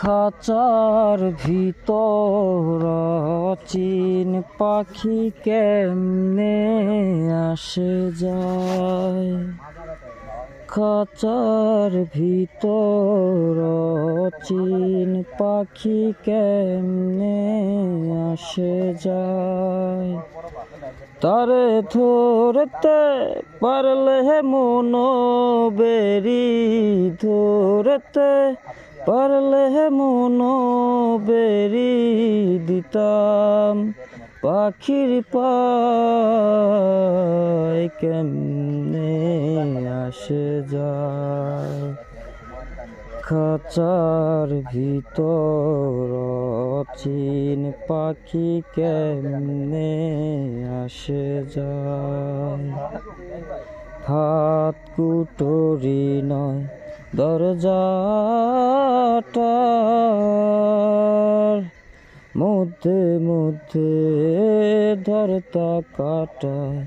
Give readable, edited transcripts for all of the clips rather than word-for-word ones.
খাঁচার ভিতর চিন পাখি কেমনে আসে যায়। খাঁচার ভিতর চিন পাখি কেমনে আসে যায়। তারে ধরতে পারলে মন বেরি, ধরতে পারলে মন বেরি দিতাম পাখির পায় কেমনে আসে যায়। খাঁচার ভিতর চিন পাখি কেমনে আসে যায়। হাত কুটরি নয় দরজাটার মধ্যে মধ্যে ধরতা কাটায়।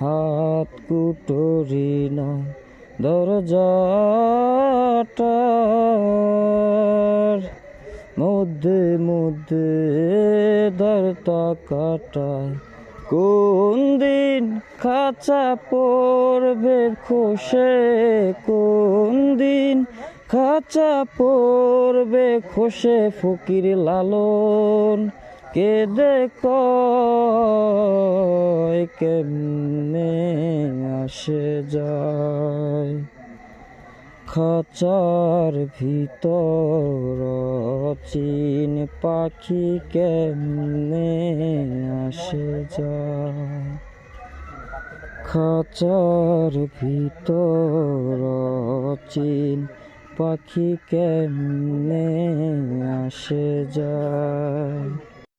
হাত কুটরি নয় দরজাটার মধ্যে মধ্যে ধরতা কাটায়। কোন দিন খাঁচা পড়বে খসে, কোন দিন খাঁচা পড়বে খসে। ফকির লালন কেঁদে কয় কেমনে আসে যায়। খাঁচার ভিতর চিন পাখি কেমনে আসে যায়। খাঁচার ভিতর চিন পাখি কেমনে আসে যায়।